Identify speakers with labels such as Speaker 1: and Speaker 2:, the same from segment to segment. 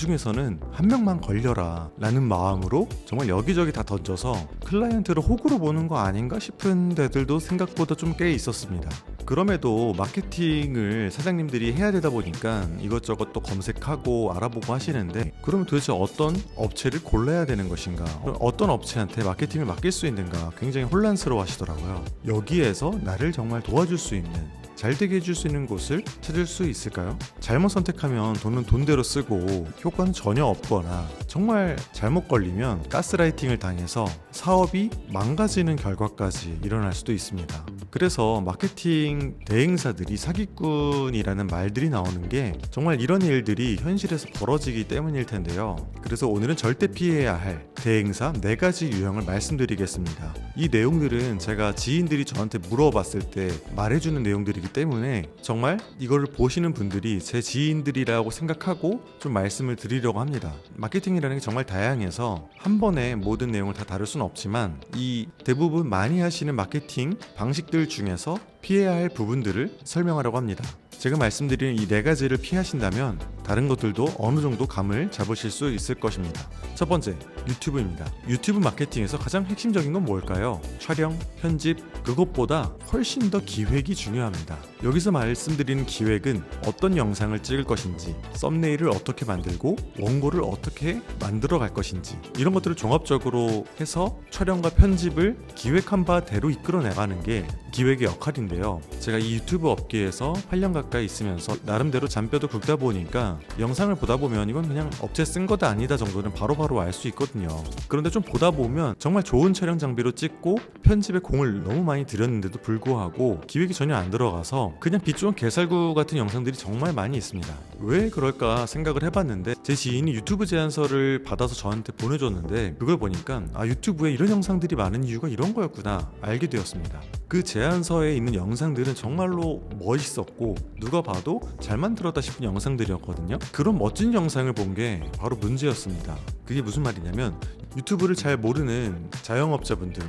Speaker 1: 중에서는 한 명만 걸려라 라는 마음으로 정말 여기저기 다 던져서 클라이언트를 호구로 보는 거 아닌가 싶은 데들도 생각보다 좀 꽤 있었습니다. 그럼에도 마케팅을 사장님들이 해야 되다 보니까 이것저것 또 검색하고 알아보고 하시는데, 그러면 도대체 어떤 업체를 골라야 되는 것인가, 어떤 업체한테 마케팅을 맡길 수 있는가 굉장히 혼란스러워 하시더라고요. 여기에서 나를 정말 도와줄 수 있는, 잘 되게 해줄 수 있는 곳을 찾을 수 있을까요? 잘못 선택하면 돈은 돈대로 쓰고 효과는 전혀 없거나, 정말 잘못 걸리면 가스라이팅을 당해서 사업이 망가지는 결과까지 일어날 수도 있습니다. 그래서 마케팅 대행사들이 사기꾼이라는 말들이 나오는 게 정말 이런 일들이 현실에서 벌어지기 때문일 텐데요. 그래서 오늘은 절대 피해야 할 대행사 4가지 유형을 말씀드리겠습니다. 이 내용들은 제가 지인들이 저한테 물어봤을 때 말해주는 내용들이기 때문에 정말 이거를 보시는 분들이 제 지인들이라고 생각하고 좀 말씀을 드리려고 합니다. 마케팅이라는 게 정말 다양해서 한 번에 모든 내용을 다 다룰 수는 없지만, 이 대부분 많이 하시는 마케팅 방식들 중에서 피해야 할 부분들을 설명하려고 합니다. 제가 말씀드린 이 4가지를 피하신다면 다른 것들도 어느 정도 감을 잡으실 수 있을 것입니다. 첫 번째, 유튜브입니다. 유튜브 마케팅에서 가장 핵심적인 건 뭘까요? 촬영, 편집, 그것보다 훨씬 더 기획이 중요합니다. 여기서 말씀드리는 기획은 어떤 영상을 찍을 것인지, 썸네일을 어떻게 만들고 원고를 어떻게 만들어 갈 것인지, 이런 것들을 종합적으로 해서 촬영과 편집을 기획한 바대로 이끌어 나가는 게 기획의 역할인데요. 제가 이 유튜브 업계에서 8년 가까이 있으면서 나름대로 잔뼈도 굵다 보니까 영상을 보다 보면 이건 그냥 업체 쓴 거다 아니다 정도는 바로바로 알 수 있거든요. 그런데 좀 보다 보면 정말 좋은 촬영 장비로 찍고 편집에 공을 너무 많이 들였는데도 불구하고 기획이 전혀 안 들어가서 그냥 빛 좋은 개살구 같은 영상들이 정말 많이 있습니다. 왜 그럴까 생각을 해봤는데, 제 지인이 유튜브 제안서를 받아서 저한테 보내줬는데 그걸 보니까 유튜브에 이런 영상들이 많은 이유가 이런 거였구나 알게 되었습니다. 그 제안서에 있는 영상들은 정말로 멋있었고 누가 봐도 잘 만들었다 싶은 영상들이었거든요. 그런 멋진 영상을 본 게 바로 문제였습니다. 그게 무슨 말이냐면, 유튜브를 잘 모르는 자영업자분들,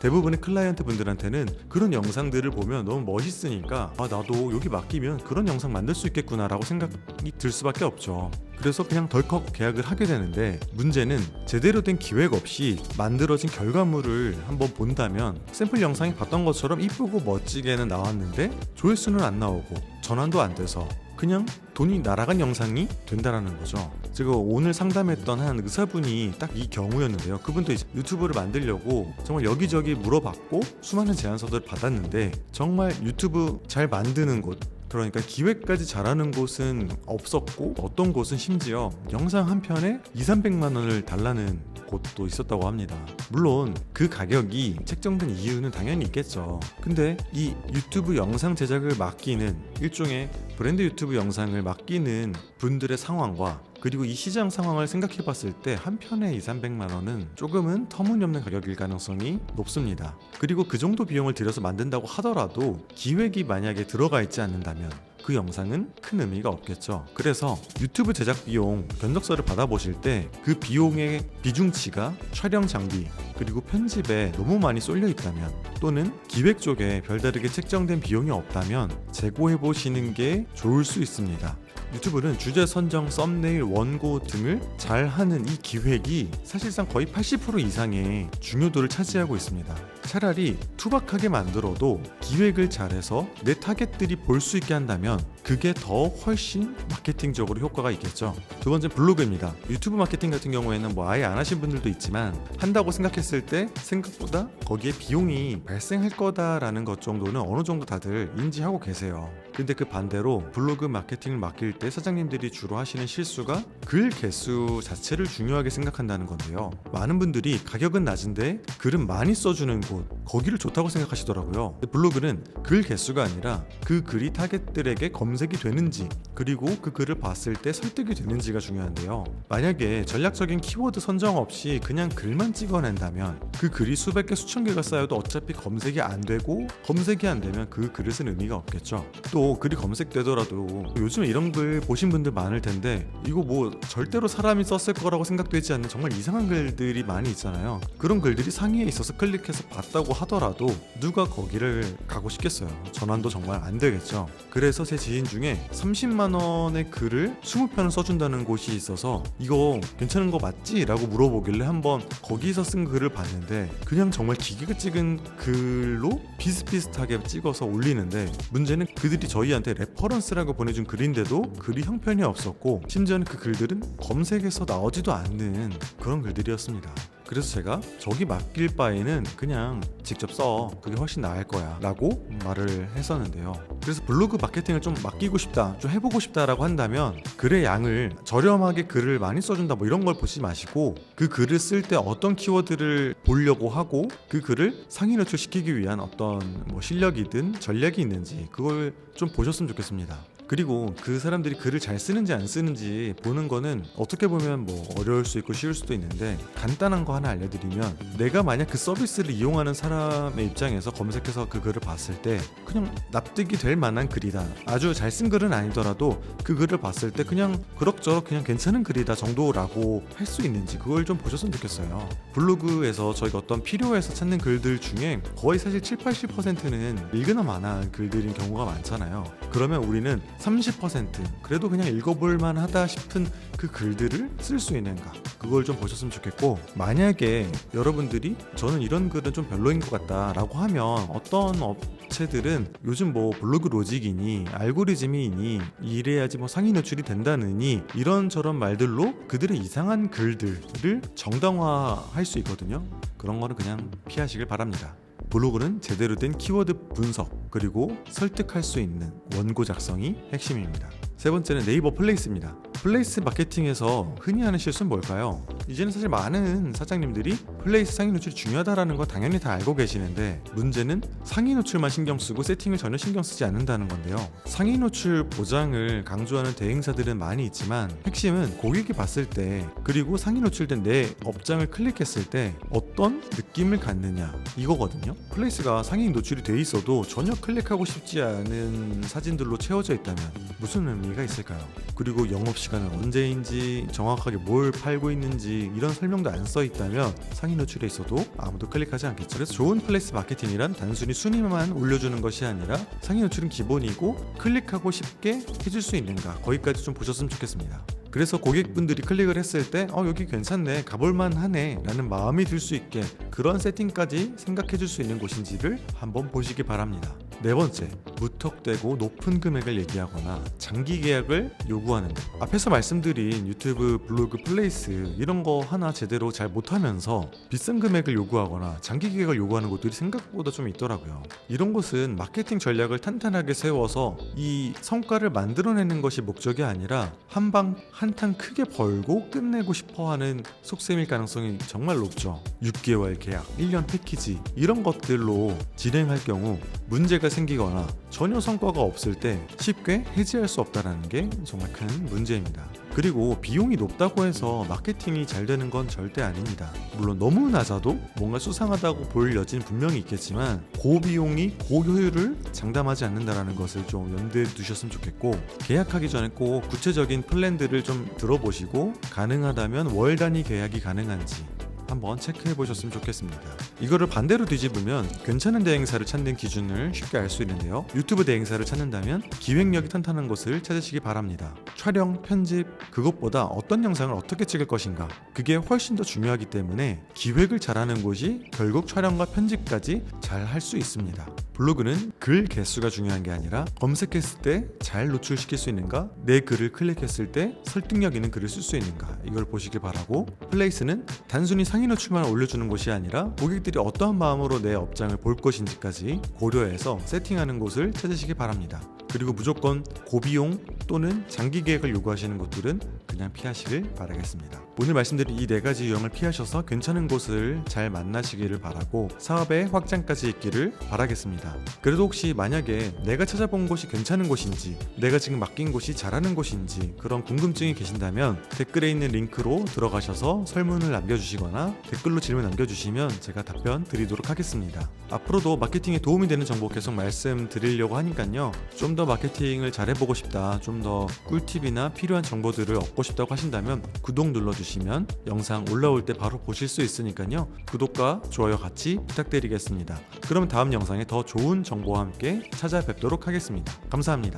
Speaker 1: 대부분의 클라이언트 분들한테는 그런 영상들을 보면 너무 멋있으니까 나도 여기 맡기면 그런 영상 만들 수 있겠구나 라고 생각이 들 수밖에 없죠. 그래서 그냥 덜컥 계약을 하게 되는데, 문제는 제대로 된 기획 없이 만들어진 결과물을 한번 본다면 샘플 영상이 봤던 것처럼 이쁘고 멋지게는 나왔는데 조회수는 안 나오고 전환도 안 돼서 그냥 돈이 날아간 영상이 된다라는 거죠. 제가 오늘 상담했던 한 의사분이 딱 이 경우였는데요. 그분도 이제 유튜브를 만들려고 정말 여기저기 물어봤고 수많은 제안서들을 받았는데, 정말 유튜브 잘 만드는 곳, 그러니까 기획까지 잘하는 곳은 없었고, 어떤 곳은 심지어 영상 한 편에 200~300만 원을 달라는 곳도 있었다고 합니다. 물론 그 가격이 책정된 이유는 당연히 있겠죠. 근데 이 유튜브 영상 제작을 맡기는, 일종의 브랜드 유튜브 영상을 맡기는 분들의 상황과 그리고 이 시장 상황을 생각해 봤을 때 한 편에 200~300만 원은 조금은 터무니없는 가격일 가능성이 높습니다. 그리고 그 정도 비용을 들여서 만든다고 하더라도 기획이 만약에 들어가 있지 않는다면 그 영상은 큰 의미가 없겠죠. 그래서 유튜브 제작 비용 견적서를 받아보실 때 그 비용의 비중치가 촬영 장비 그리고 편집에 너무 많이 쏠려 있다면, 또는 기획 쪽에 별다르게 책정된 비용이 없다면 재고해 보시는 게 좋을 수 있습니다. 유튜브는 주제 선정, 썸네일, 원고 등을 잘하는 이 기획이 사실상 거의 80% 이상의 중요도를 차지하고 있습니다. 차라리 투박하게 만들어도 기획을 잘해서 내 타겟들이 볼 수 있게 한다면 그게 더 훨씬 마케팅적으로 효과가 있겠죠. 두 번째, 블로그입니다. 유튜브 마케팅 같은 경우에는 아예 안 하신 분들도 있지만, 한다고 생각했을 때 생각보다 거기에 비용이 발생할 거다라는 것 정도는 어느 정도 다들 인지하고 계세요. 근데 그 반대로 블로그 마케팅을 맡길 때 사장님들이 주로 하시는 실수가 글 개수 자체를 중요하게 생각한다는 건데요. 많은 분들이 가격은 낮은데 글은 많이 써주는 곳, 거기를 좋다고 생각하시더라고요. 블로그는 글 개수가 아니라 그 글이 타겟들에게 검색이 되는지, 그리고 그 글을 봤을 때 설득이 되는지가 중요한데요. 만약에 전략적인 키워드 선정 없이 그냥 글만 찍어낸다면 그 글이 수백 개 수천 개가 쌓여도 어차피 검색이 안 되고, 검색이 안 되면 그 글을 쓴 의미가 없겠죠. 또 그리고 글이 검색되더라도 요즘에 이런 글 보신 분들 많을 텐데 이거 뭐 절대로 사람이 썼을 거라고 생각되지 않는 정말 이상한 글들이 많이 있잖아요. 그런 글들이 상위에 있어서 클릭해서 봤다고 하더라도 누가 거기를 가고 싶겠어요. 전환도 정말 안 되겠죠. 그래서 제 지인 중에 30만 원의 글을 20편을 써준다는 곳이 있어서 이거 괜찮은 거 맞지? 라고 물어보길래 한번 거기서 쓴 글을 봤는데 그냥 정말 기계가 찍은 글로 비슷비슷하게 찍어서 올리는데 문제는 그들이 저희한테 레퍼런스라고 보내준 글인데도 글이 형편이 없었고 심지어는 그 글들은 검색에서 나오지도 않는 그런 글들이었습니다. 그래서 제가 저기 맡길 바에는 그냥 직접 써, 그게 훨씬 나을 거야 라고 말을 했었는데요. 그래서 블로그 마케팅을 좀 맡기고 싶다, 좀 해보고 싶다라고 한다면 글의 양을 저렴하게 글을 많이 써준다 뭐 이런 걸 보지 마시고 그 글을 쓸 때 어떤 키워드를 보려고 하고 그 글을 상위 노출시키기 위한 어떤 뭐 실력이든 전략이 있는지 그걸 좀 보셨으면 좋겠습니다. 그리고 그 사람들이 글을 잘 쓰는지 안 쓰는지 보는 거는 어떻게 보면 뭐 어려울 수 있고 쉬울 수도 있는데 간단한 거 하나 알려드리면 내가 만약 그 서비스를 이용하는 사람의 입장에서 검색해서 그 글을 봤을 때 그냥 납득이 될 만한 글이다, 아주 잘 쓴 글은 아니더라도 그 글을 봤을 때 그냥 그럭저럭 그냥 괜찮은 글이다 정도라고 할 수 있는지 그걸 좀 보셨으면 좋겠어요. 블로그에서 저희가 어떤 필요해서 찾는 글들 중에 거의 사실 7-80%는 읽으나 마나한 글들인 경우가 많잖아요. 그러면 우리는 30% 그래도 그냥 읽어볼 만하다 싶은 그 글들을 쓸 수 있는가 그걸 좀 보셨으면 좋겠고, 만약에 여러분들이 저는 이런 글은 좀 별로인 것 같다 라고 하면 어떤 업체들은 요즘 뭐 블로그 로직이니 알고리즘이니 이래야지 뭐 상위 노출이 된다느니 이런저런 말들로 그들의 이상한 글들을 정당화할 수 있거든요. 그런 거는 그냥 피하시길 바랍니다. 블로그는 제대로 된 키워드 분석 그리고 설득할 수 있는 원고 작성이 핵심입니다. 세 번째는 네이버 플레이스입니다. 플레이스 마케팅에서 흔히 하는 실수는 뭘까요? 이제는 사실 많은 사장님들이 플레이스 상위 노출이 중요하다는 거 당연히 다 알고 계시는데 문제는 상위 노출만 신경 쓰고 세팅을 전혀 신경 쓰지 않는다는 건데요. 상위 노출 보장을 강조하는 대행사들은 많이 있지만 핵심은 고객이 봤을 때 그리고 상위 노출된 내 업장을 클릭했을 때 어떤 느낌을 갖느냐 이거거든요. 플레이스가 상위 노출이 돼 있어도 전혀 클릭하고 싶지 않은 사진들로 채워져 있다면 무슨 의미가 있을까요? 그리고 영업시간은 언제인지 정확하게 뭘 팔고 있는지 이런 설명도 안 써 있다면 상위 노출에 있어도 아무도 클릭하지 않겠죠. 그래서 좋은 플레이스 마케팅이란 단순히 순위만 올려주는 것이 아니라 상위 노출은 기본이고 클릭하고 싶게 해줄 수 있는가 거기까지 좀 보셨으면 좋겠습니다. 그래서 고객분들이 클릭을 했을 때 여기 괜찮네, 가볼만 하네 라는 마음이 들 수 있게 그런 세팅까지 생각해 줄 수 있는 곳인지를 한번 보시기 바랍니다. 네 번째, 무턱대고 높은 금액을 얘기하거나 장기 계약을 요구하는 것. 앞에서 말씀드린 유튜브, 블로그, 플레이스 이런 거 하나 제대로 잘 못하면서 비싼 금액을 요구하거나 장기 계약을 요구하는 곳들이 생각보다 좀 있더라고요. 이런 곳은 마케팅 전략을 탄탄하게 세워서 이 성과를 만들어내는 것이 목적이 아니라 한탕 크게 벌고 끝내고 싶어하는 속셈일 가능성이 정말 높죠. 6개월 계약, 1년 패키지 이런 것들로 진행할 경우 문제가 생기거나 전혀 성과가 없을 때 쉽게 해지할 수 없다는 게 정말 큰 문제입니다. 그리고 비용이 높다고 해서 마케팅이 잘 되는 건 절대 아닙니다. 물론 너무 낮아도 뭔가 수상하다고 보일 여지는 분명히 있겠지만 고비용이 고효율을 장담하지 않는다는 것을 좀 염두에 두셨으면 좋겠고, 계약하기 전에 꼭 구체적인 플랜들을 좀 들어보시고 가능하다면 월 단위 계약이 가능한지 한번 체크해 보셨으면 좋겠습니다. 이거를 반대로 뒤집으면 괜찮은 대행사를 찾는 기준을 쉽게 알 수 있는데요. 유튜브 대행사를 찾는다면 기획력이 탄탄한 곳을 찾으시기 바랍니다. 촬영, 편집, 그것보다 어떤 영상을 어떻게 찍을 것인가 그게 훨씬 더 중요하기 때문에 기획을 잘하는 곳이 결국 촬영과 편집까지 잘 할 수 있습니다. 블로그는 글 개수가 중요한 게 아니라 검색했을 때 잘 노출시킬 수 있는가, 내 글을 클릭했을 때 설득력 있는 글을 쓸 수 있는가 이걸 보시길 바라고, 플레이스는 단순히 상위 노출만 올려주는 곳이 아니라 고객들이 어떠한 마음으로 내 업장을 볼 것인지까지 고려해서 세팅하는 곳을 찾으시기 바랍니다. 그리고 무조건 고비용 또는 장기 계획을 요구하시는 곳들은 그냥 피하시길 바라겠습니다. 오늘 말씀드린 이 4가지 유형을 피하셔서 괜찮은 곳을 잘 만나시기를 바라고 사업의 확장까지 있기를 바라겠습니다. 그래도 혹시 만약에 내가 찾아본 곳이 괜찮은 곳인지 내가 지금 맡긴 곳이 잘하는 곳인지 그런 궁금증이 계신다면 댓글에 있는 링크로 들어가셔서 설문을 남겨주시거나 댓글로 질문 남겨주시면 제가 답변 드리도록 하겠습니다. 앞으로도 마케팅에 도움이 되는 정보 계속 말씀드리려고 하니까요. 좀 더 마케팅을 잘 해보고 싶다, 좀 더 꿀팁이나 필요한 정보들을 얻고 싶다고 하신다면 구독 눌러주시면 영상 올라올 때 바로 보실 수 있으니까요. 구독과 좋아요 같이 부탁드리겠습니다. 그럼 다음 영상에 더 좋은 정보와 함께 찾아뵙도록 하겠습니다. 감사합니다.